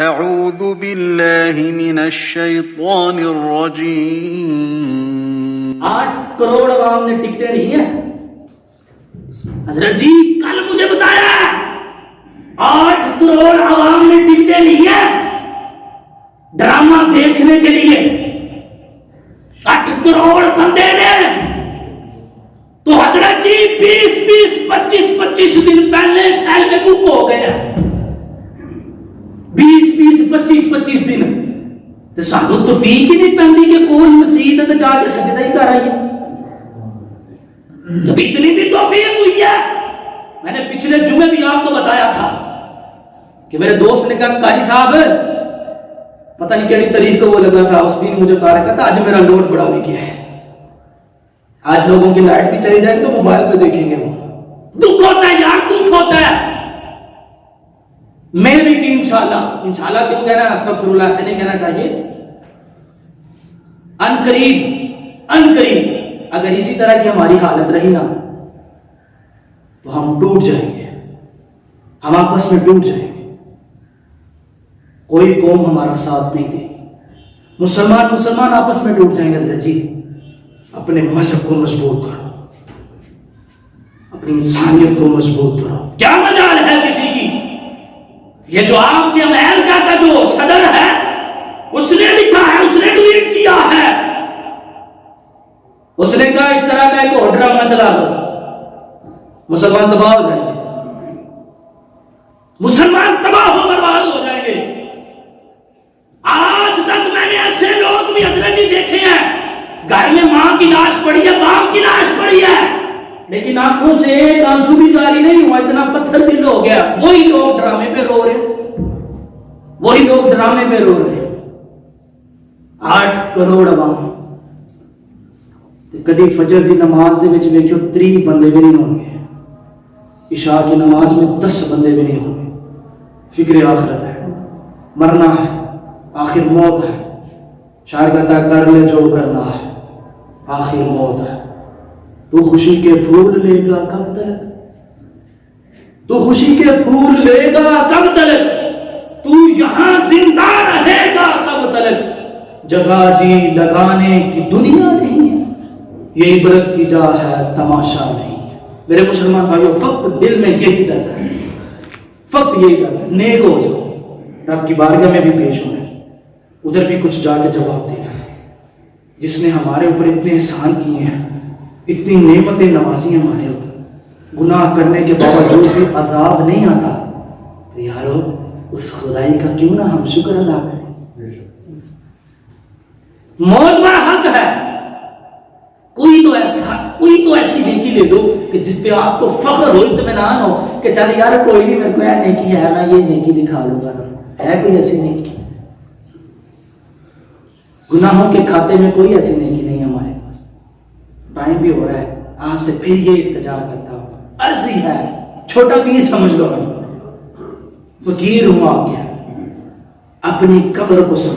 اعوذ باللہ من الشیطان الرجیم۔ 8 کروڑ عوام نے ٹکٹیں نہیں ہیں۔ حضرت جی کل مجھے بتایا 8 کروڑ عوام نے ٹکٹیں نہیں ہیں ڈرامہ دیکھنے کے لیے۔ 8 کروڑ بندے نے تو حضرت جی 20-25 دن پہلے سیل میں بک ہو گئے 20-25 دن تو سانو توفیق ہی نہیں پہنتی کہ کون مسجد تے جا کے سجدہ ہی کر آئیے۔ جب اتنی بھی توفیق ہوئی ہے، میں نے پچھلے جمعے بھی آپ کو بتایا تھا کہ میرے دوست نے کہا قاضی صاحب پتہ نہیں کیسی تاریخ کو وہ لگا تھا، اس دن مجھے بتا رکھا تھا آج میرا لوڈ بڑا بھی کیا ہے، آج لوگوں کی لائٹ بھی چلی جائے گی تو موبائل پہ دیکھیں گے۔ وہ دکھ ہوتا ہے یار، دکھ ہوتا ہے۔ میں بھی کہ انشاءاللہ کیوں کہنا ہے، استغفر اللہ سے نہیں کہنا چاہیے۔ ان قریب اگر اسی طرح کی ہماری حالت رہی نا تو ہم ٹوٹ جائیں گے، ہم آپس میں ٹوٹ جائیں گے، کوئی قوم ہمارا ساتھ نہیں دے گی، مسلمان آپس میں ٹوٹ جائیں گے۔ حضرت جی اپنے مذہب کو مضبوط کرو، اپنی انسانیت کو مضبوط کرو۔ کیا مجال ہے کسی کی؟ یہ جو آپ کے امریکہ کا جو صدر ہے اس نے لکھا ہے، اس نے ٹویٹ کیا ہے، اس نے کہا اس طرح کا ایک اور ڈرامہ چلا دو مسلمان تباہ ہو جائیں گے، مسلمان تباہ و برباد ہو جائیں گے۔ آج تک میں نے ایسے لوگ بھی حضرت جی دیکھے ہیں، گھر میں ماں کی لاش پڑی ہے، باپ کی لاش پڑی ہے، لیکن آنکھوں سے ایک آنسو بھی جاری نہیں ہوا، اتنا پتھر دل ہو گیا۔ وہی لوگ ڈرامے پہ رو رہے، وہی لوگ ڈرامے پہ رو رہے۔ 8 کروڑ عوام کدی فجر دی نماز دے وچ ویکھو 30 بندے بھی نہیں ہوں گے، عشاء کی نماز میں 10 بندے بھی نہیں ہوں گے۔ فکر آخرت ہے، مرنا ہے، آخر موت ہے۔ شاعر کہتا ہے کر لے جو کرنا ہے، آخر موت ہے۔ تو خوشی کے پھول لے گا کب تلک، تو خوشی کے پھول لے گا کب تلک، تو یہاں زندہ رہے گا کب تلک، جگہ جی لگانے کی دنیا نہیں ہے، یہ عبرت کی جا ہے تماشا نہیں ہے۔ میرے مسلمان بھائیوں فقط دل میں یہی درد ہے، فقط یہی درد ہے، نیک ہو جاؤ، رب کی بارگاہ میں بھی پیش ہونا ہے، ادھر بھی کچھ جا کے جواب دینا ہے۔ جس نے ہمارے اوپر اتنے احسان کیے ہیں، اتنی نعمتیں نوازی ہیں ہمارے اوپر، گناہ کرنے کے باوجود بھی عذاب نہیں آتا، تو یارو اس خدائی کا کیوں نہ ہم شکر ادا کریں۔ موت بڑا حق ہے، کوئی تو ایسی نیکی لے دو کہ جس پہ آپ کو فخر ہو، اطمینان ہو کہ چل یار کوئی نہیں، میرے کو یہ نیکی ہے، میں یہ نیکی دکھا لوں گا۔ ہے کوئی ایسی نیکی؟ گناہوں کے کھاتے میں کوئی ایسی نیکی نہیں ہمارے پاس۔ ٹائم بھی ہو رہا ہے، آپ سے پھر یہ التجا کرتا ہوں، عرضی ہے، چھوٹا بھی یہ سمجھ لو، فقیر ہوں آپ کے، اپنی قبر کو سمجھ